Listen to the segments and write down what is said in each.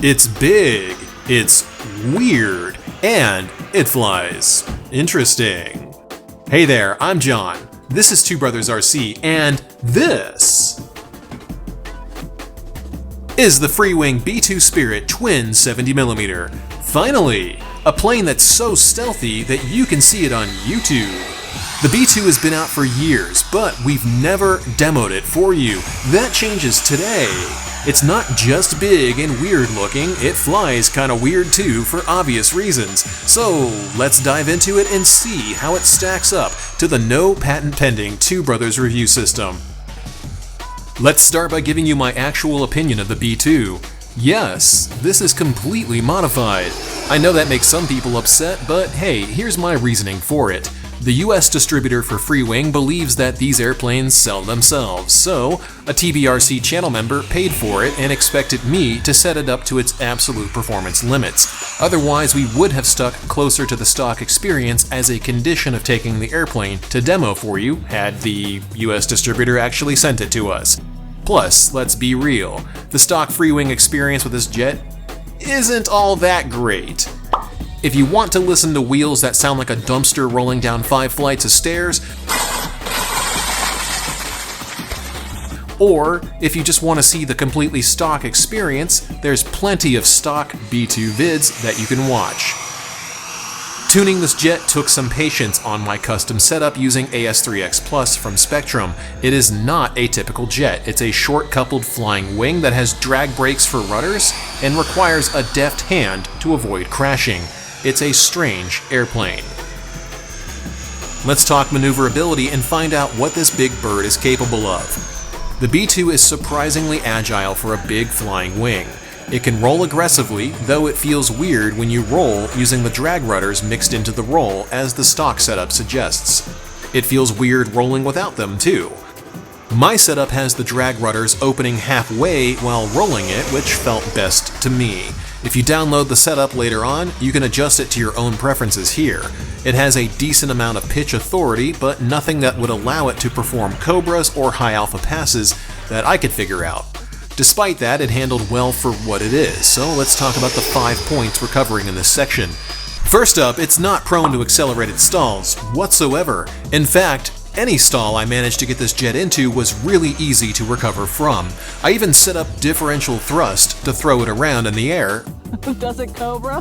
It's big, it's weird, and it flies. Interesting. Hey there, I'm John. This is Two Brothers RC, and this is the Freewing B-2 Spirit Twin 70mm. Finally, a plane that's so stealthy that you can see it on YouTube. The B-2 has been out for years, but we've never demoed it for you. That changes today. It's not just big and weird looking, it flies kinda weird too for obvious reasons. So let's dive into it and see how it stacks up to the no patent pending Two Brothers review system. Let's start by giving you my actual opinion of the B-2. Yes, this is completely modified. I know that makes some people upset, but hey, here's my reasoning for it. The US distributor for Freewing believes that these airplanes sell themselves, so a TBRC channel member paid for it and expected me to set it up to its absolute performance limits. Otherwise, we would have stuck closer to the stock experience as a condition of taking the airplane to demo for you had the US distributor actually sent it to us. Plus, let's be real, the stock Freewing experience with this jet isn't all that great. If you want to listen to wheels that sound like a dumpster rolling down 5 flights of stairs, or if you just want to see the completely stock experience, there's plenty of stock B-2 vids that you can watch. Tuning this jet took some patience on my custom setup using AS3X Plus from Spectrum. It is not a typical jet. It's a short-coupled flying wing that has drag brakes for rudders and requires a deft hand to avoid crashing. It's a strange airplane. Let's talk maneuverability and find out what this big bird is capable of. The B-2 is surprisingly agile for a big flying wing. It can roll aggressively, though it feels weird when you roll using the drag rudders mixed into the roll as the stock setup suggests. It feels weird rolling without them too. My setup has the drag rudders opening halfway while rolling it, which felt best to me. If you download the setup later on, you can adjust it to your own preferences here. It has a decent amount of pitch authority, but nothing that would allow it to perform cobras or high alpha passes that I could figure out. Despite that, it handled well for what it is, so let's talk about the 5 points we're covering in this section. First up, it's not prone to accelerated stalls whatsoever. In fact, any stall I managed to get this jet into was really easy to recover from. I even set up differential thrust to throw it around in the air. Does it cobra?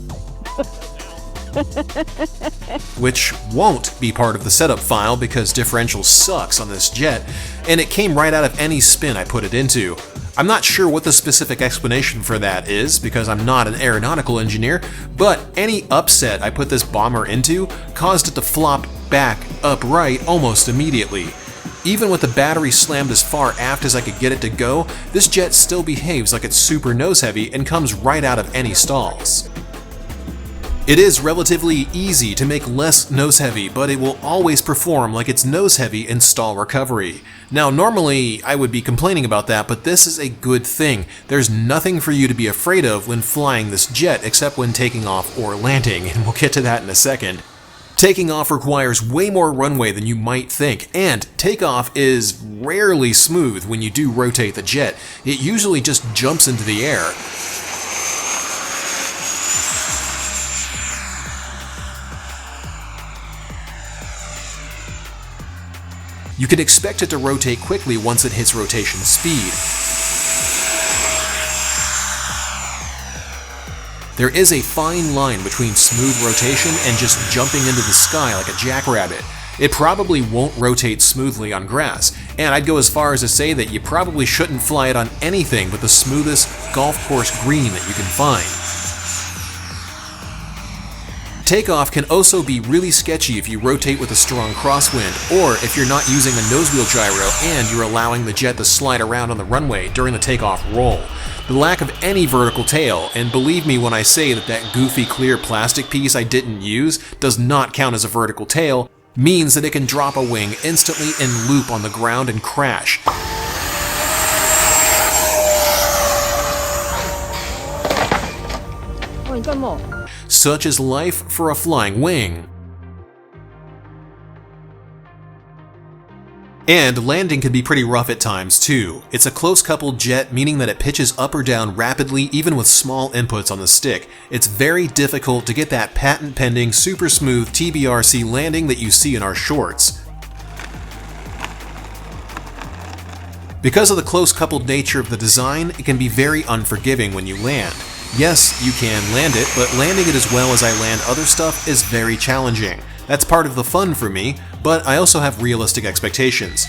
Which won't be part of the setup file because differential sucks on this jet, and it came right out of any spin I put it into. I'm not sure what the specific explanation for that is because I'm not an aeronautical engineer, but any upset I put this bomber into caused it to flop back upright almost immediately. Even with the battery slammed as far aft as I could get it to go, this jet still behaves like it's super nose heavy and comes right out of any stalls. It is relatively easy to make less nose heavy, but it will always perform like it's nose heavy in stall recovery. Now normally I would be complaining about that, but this is a good thing. There's nothing for you to be afraid of when flying this jet except when taking off or landing, and we'll get to that in a second. Taking off requires way more runway than you might think, and takeoff is rarely smooth when you do rotate the jet. It usually just jumps into the air. You can expect it to rotate quickly once it hits rotation speed. There is a fine line between smooth rotation and just jumping into the sky like a jackrabbit. It probably won't rotate smoothly on grass, and I'd go as far as to say that you probably shouldn't fly it on anything but the smoothest golf course green that you can find. Takeoff can also be really sketchy if you rotate with a strong crosswind, or if you're not using a nosewheel gyro and you're allowing the jet to slide around on the runway during the takeoff roll. The lack of any vertical tail, and believe me when I say that that goofy clear plastic piece I didn't use does not count as a vertical tail, means that it can drop a wing instantly and loop on the ground and crash. Such is life for a flying wing. And landing can be pretty rough at times too. It's a close-coupled jet, meaning that it pitches up or down rapidly even with small inputs on the stick. It's very difficult to get that patent-pending, super smooth TBRC landing that you see in our shorts. Because of the close-coupled nature of the design, it can be very unforgiving when you land. Yes, you can land it, but landing it as well as I land other stuff is very challenging. That's part of the fun for me, but I also have realistic expectations.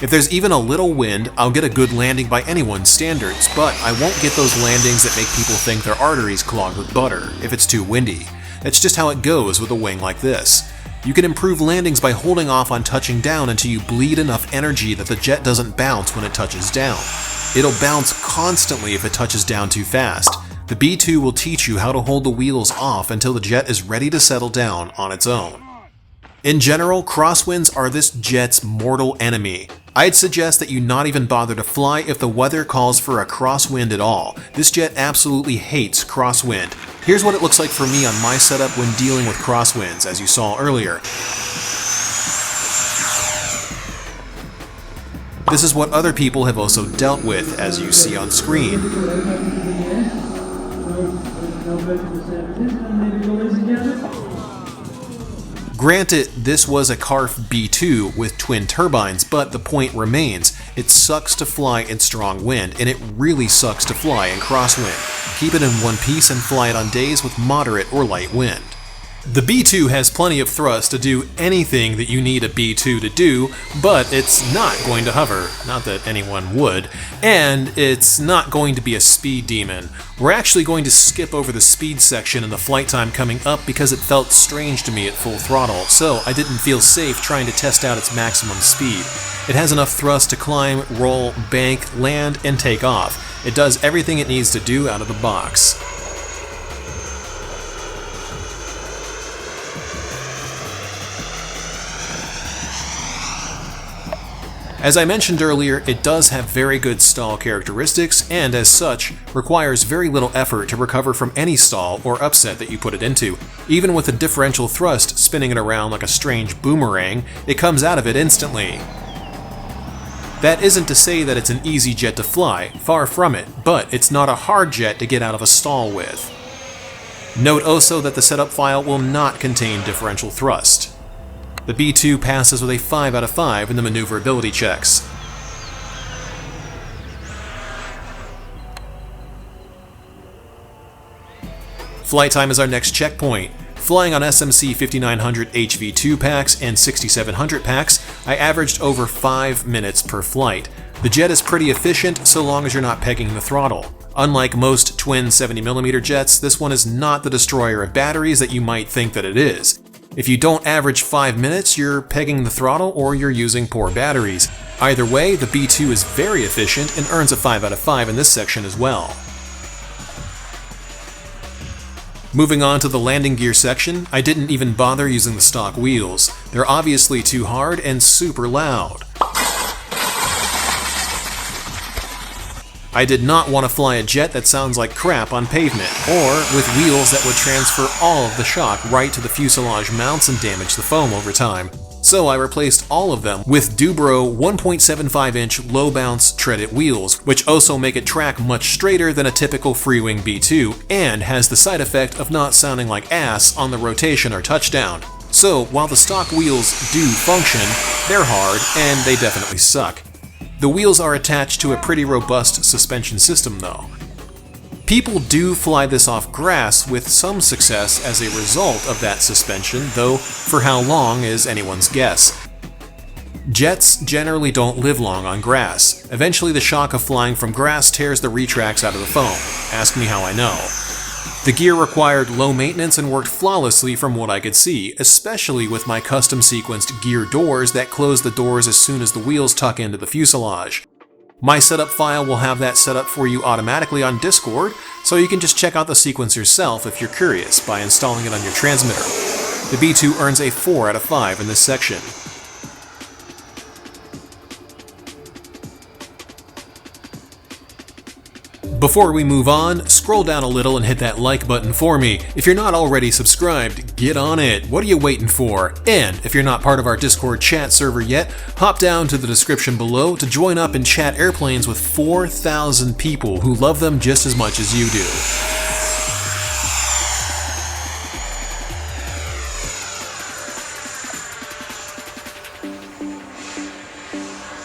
If there's even a little wind, I'll get a good landing by anyone's standards, but I won't get those landings that make people think their arteries clogged with butter if it's too windy. That's just how it goes with a wing like this. You can improve landings by holding off on touching down until you bleed enough energy that the jet doesn't bounce when it touches down. It'll bounce constantly if it touches down too fast. The B-2 will teach you how to hold the wheels off until the jet is ready to settle down on its own. In general, crosswinds are this jet's mortal enemy. I'd suggest that you not even bother to fly if the weather calls for a crosswind at all. This jet absolutely hates crosswind. Here's what it looks like for me on my setup when dealing with crosswinds, as you saw earlier. This is what other people have also dealt with, as you see on screen. Granted, this was a CARF B-2 with twin turbines, but the point remains, it sucks to fly in strong wind, and it really sucks to fly in crosswind. Keep it in one piece and fly it on days with moderate or light wind. The B-2 has plenty of thrust to do anything that you need a B-2 to do, but it's not going to hover, not that anyone would, and it's not going to be a speed demon. We're actually going to skip over the speed section in the flight time coming up because it felt strange to me at full throttle, so I didn't feel safe trying to test out its maximum speed. It has enough thrust to climb, roll, bank, land, and take off. It does everything it needs to do out of the box. As I mentioned earlier, it does have very good stall characteristics, and as such, requires very little effort to recover from any stall or upset that you put it into. Even with a differential thrust spinning it around like a strange boomerang, it comes out of it instantly. That isn't to say that it's an easy jet to fly, far from it, but it's not a hard jet to get out of a stall with. Note also that the setup file will not contain differential thrust. The B-2 passes with a 5 out of 5 in the maneuverability checks. Flight time is our next checkpoint. Flying on SMC 5900 HV2 packs and 6700 packs, I averaged over 5 minutes per flight. The jet is pretty efficient so long as you're not pegging the throttle. Unlike most twin 70mm jets, this one is not the destroyer of batteries that you might think that it is. If you don't average 5 minutes, you're pegging the throttle or you're using poor batteries. Either way, the B-2 is very efficient and earns a 5 out of 5 in this section as well. Moving on to the landing gear section, I didn't even bother using the stock wheels. They're obviously too hard and super loud. I did not want to fly a jet that sounds like crap on pavement, or with wheels that would transfer all of the shock right to the fuselage mounts and damage the foam over time. So I replaced all of them with Dubro 1.75-inch low-bounce treaded wheels, which also make it track much straighter than a typical Freewing B-2, and has the side effect of not sounding like ass on the rotation or touchdown. So while the stock wheels do function, they're hard and they definitely suck. The wheels are attached to a pretty robust suspension system though. People do fly this off grass with some success as a result of that suspension, though for how long is anyone's guess. Jets generally don't live long on grass. Eventually the shock of flying from grass tears the retracts out of the foam. Ask me how I know. The gear required low maintenance and worked flawlessly from what I could see, especially with my custom sequenced gear doors that close the doors as soon as the wheels tuck into the fuselage. My setup file will have that set up for you automatically on Discord, so you can just check out the sequence yourself if you're curious by installing it on your transmitter. The B-2 earns a 4 out of 5 in this section. Before we move on, scroll down a little and hit that like button for me. If you're not already subscribed, get on it. What are you waiting for? And if you're not part of our Discord chat server yet, hop down to the description below to join up and chat airplanes with 4,000 people who love them just as much as you do.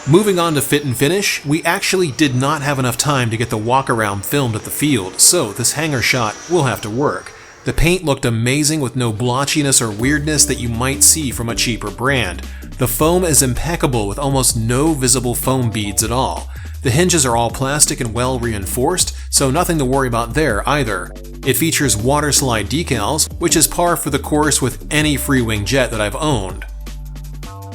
Moving on to fit and finish, we actually did not have enough time to get the walk-around filmed at the field, so this hangar shot will have to work. The paint looked amazing with no blotchiness or weirdness that you might see from a cheaper brand. The foam is impeccable with almost no visible foam beads at all. The hinges are all plastic and well reinforced, so nothing to worry about there either. It features water slide decals, which is par for the course with any Freewing jet that I've owned.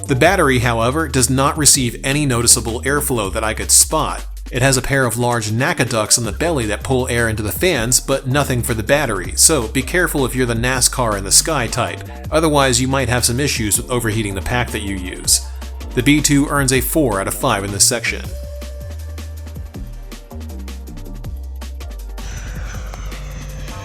The battery, however, does not receive any noticeable airflow that I could spot. It has a pair of large NACA ducts on the belly that pull air into the fans, but nothing for the battery, so be careful if you're the NASCAR in the sky type, otherwise you might have some issues with overheating the pack that you use. The B-2 earns a 4 out of 5 in this section.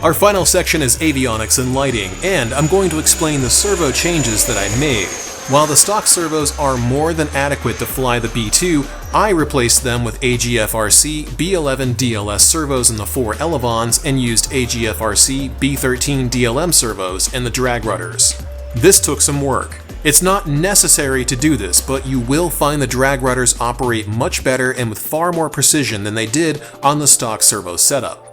Our final section is avionics and lighting, and I'm going to explain the servo changes that I made. While the stock servos are more than adequate to fly the B-2, I replaced them with AGFRC B11 DLS servos in the 4 elevons and used AGFRC B13 DLM servos in the drag rudders. This took some work. It's not necessary to do this, but you will find the drag rudders operate much better and with far more precision than they did on the stock servo setup.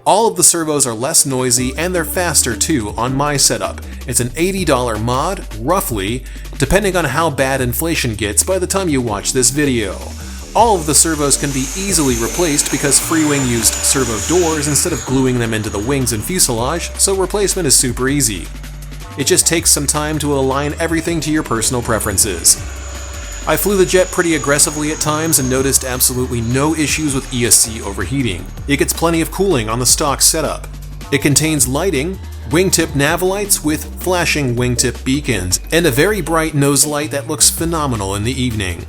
All of the servos are less noisy and they're faster too on my setup. It's an $80 mod, roughly, depending on how bad inflation gets by the time you watch this video. All of the servos can be easily replaced because Freewing used servo doors instead of gluing them into the wings and fuselage, so replacement is super easy. It just takes some time to align everything to your personal preferences. I flew the jet pretty aggressively at times and noticed absolutely no issues with ESC overheating. It gets plenty of cooling on the stock setup. It contains lighting, wingtip nav lights with flashing wingtip beacons, and a very bright nose light that looks phenomenal in the evening.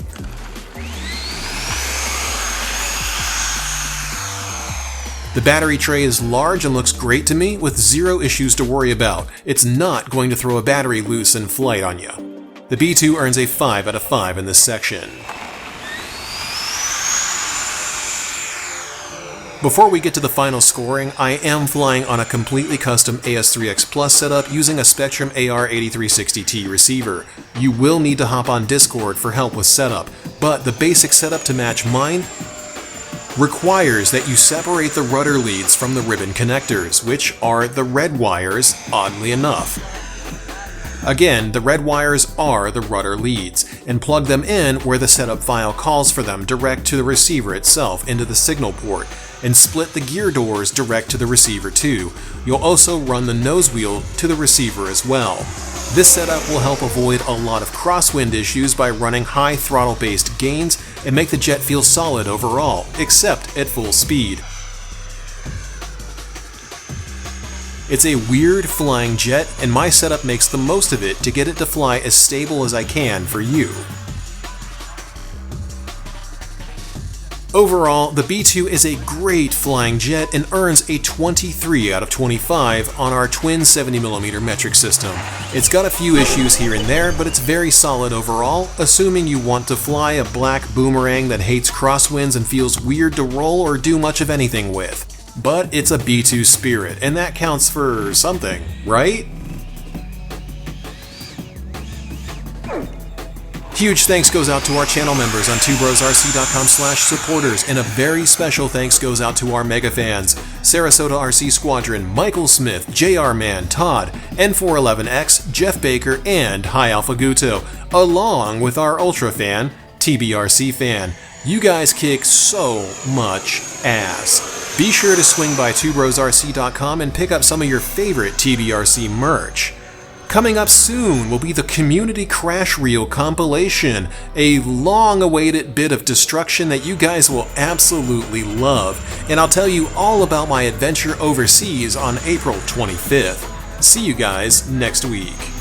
The battery tray is large and looks great to me with zero issues to worry about. It's not going to throw a battery loose in flight on you. The B-2 earns a 5 out of 5 in this section. Before we get to the final scoring, I am flying on a completely custom AS3X Plus setup using a Spectrum AR8360T receiver. You will need to hop on Discord for help with setup, but the basic setup to match mine requires that you separate the rudder leads from the ribbon connectors, which are the red wires, oddly enough. Again, the red wires are the rudder leads, and plug them in where the setup file calls for them direct to the receiver itself into the signal port, and split the gear doors direct to the receiver too. You'll also run the nose wheel to the receiver as well. This setup will help avoid a lot of crosswind issues by running high throttle-based gains and make the jet feel solid overall, except at full speed. It's a weird flying jet, and my setup makes the most of it to get it to fly as stable as I can for you. Overall, the B-2 is a great flying jet and earns a 23 out of 25 on our twin 70mm metric system. It's got a few issues here and there, but it's very solid overall, assuming you want to fly a black boomerang that hates crosswinds and feels weird to roll or do much of anything with. But it's a B-2 Spirit, and that counts for something, right? Huge thanks goes out to our channel members on twobrosrc.com/supporters, and a very special thanks goes out to our mega fans: Sarasota RC Squadron, Michael Smith, JR Man, Todd, N411X, Jeff Baker, and High Alpha Guto, along with our Ultra fan, TBRC fan. You guys kick so much ass. Be sure to swing by twobrosrc.com and pick up some of your favorite TBRC merch. Coming up soon will be the Community Crash Reel compilation, a long-awaited bit of destruction that you guys will absolutely love, and I'll tell you all about my adventure overseas on April 25th. See you guys next week.